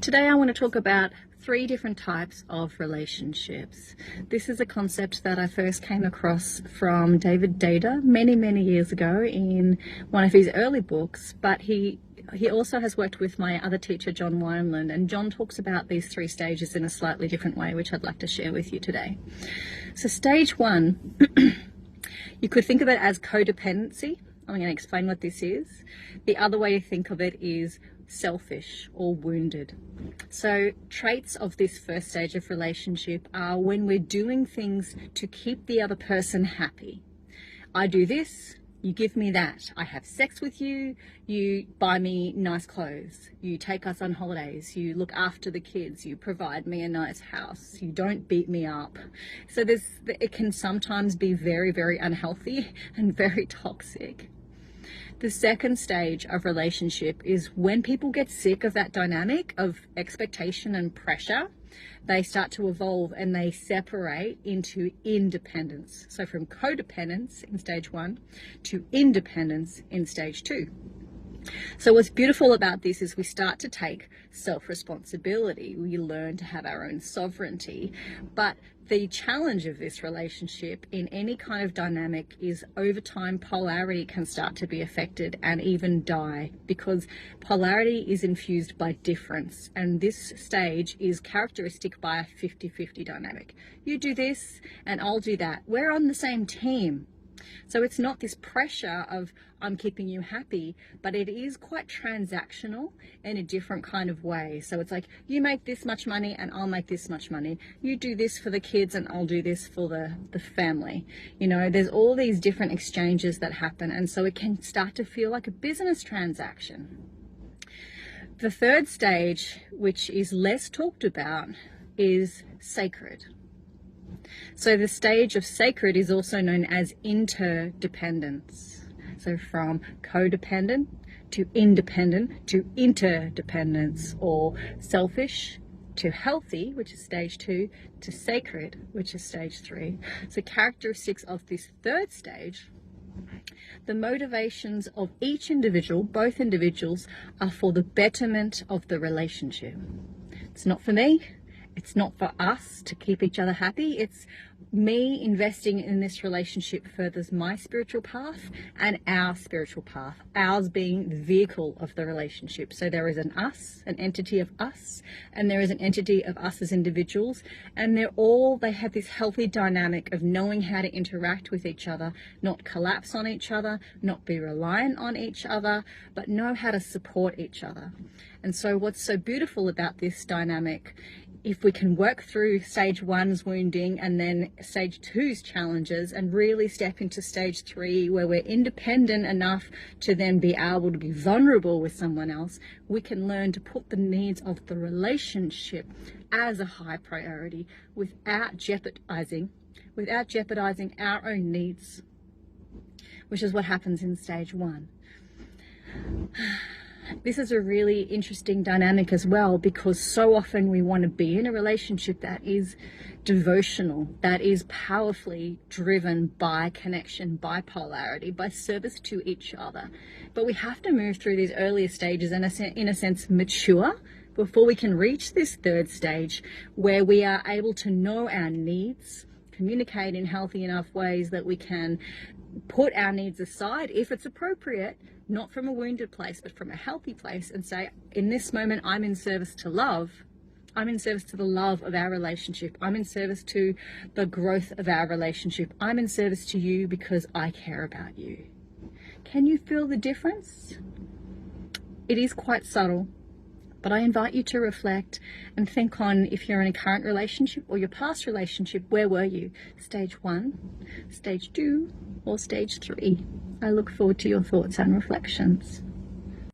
Today I want to talk about 3 different types of relationships. This is a concept that I first came across from David Data many years ago in one of his early books, but he also has worked with my other teacher, John Wineland, and John talks about these 3 stages in a slightly different way, which I'd like to share with you today. So stage 1, you could think of it as codependency. I'm going to explain what this is. The other way to think of it is selfish or wounded. So traits of this first stage of relationship are when we're doing things to keep the other person happy. I do this, you give me that. I have sex with you, you buy me nice clothes, you take us on holidays, you look after the kids, you provide me a nice house, you don't beat me up. So it can sometimes be very unhealthy and very toxic. The second stage of relationship is when people get sick of that dynamic of expectation and pressure, they start to evolve and they separate into independence. So from codependence in stage 1 to independence in stage 2. So what's beautiful about this is we start to take self-responsibility. We learn to have our own sovereignty. But the challenge of this relationship in any kind of dynamic is over time polarity can start to be affected and even die, because polarity is infused by difference, and this stage is characteristic by a 50-50 dynamic. You do this and I'll do that. We're on the same team. So it's not this pressure of I'm keeping you happy, but it is quite transactional in a different kind of way. So it's like, you make this much money and I'll make this much money. You do this for the kids and I'll do this for the family. You know, there's all these different exchanges that happen, and so it can start to feel like a business transaction. The third stage, which is less talked about, is sacred. So the stage of sacred is also known as interdependence. So from codependent to independent to interdependence, or selfish to healthy, which is stage 2, to sacred, which is stage 3. So characteristics of this third stage: the motivations of each individual, both individuals, are for the betterment of the relationship. It's not for me. It's not for us to keep each other happy. It's me investing in this relationship furthers my spiritual path and our spiritual path, ours being the vehicle of the relationship. So there is an us, an entity of us, and there is an entity of us as individuals, and they have this healthy dynamic of knowing how to interact with each other, not collapse on each other, not be reliant on each other, but know how to support each other. And so what's so beautiful about this dynamic, if we can work through stage 1's wounding and then stage 2's challenges and really step into stage 3 where we're independent enough to then be able to be vulnerable with someone else, we can learn to put the needs of the relationship as a high priority without jeopardizing our own needs, which is what happens in stage 1. This is a really interesting dynamic as well, because so often we want to be in a relationship that is devotional, that is powerfully driven by connection, by polarity, by service to each other. But we have to move through these earlier stages and, in a sense, mature before we can reach this third stage where we are able to know our needs, communicate in healthy enough ways that we can put our needs aside if it's appropriate, not from a wounded place, but from a healthy place, and say, in this moment, I'm in service to love. I'm in service to the love of our relationship. I'm in service to the growth of our relationship. I'm in service to you because I care about you. Can you feel the difference? It is quite subtle, but I invite you to reflect and think on, if you're in a current relationship or your past relationship, where were you? Stage 1, stage 2, or stage 3? I look forward to your thoughts and reflections.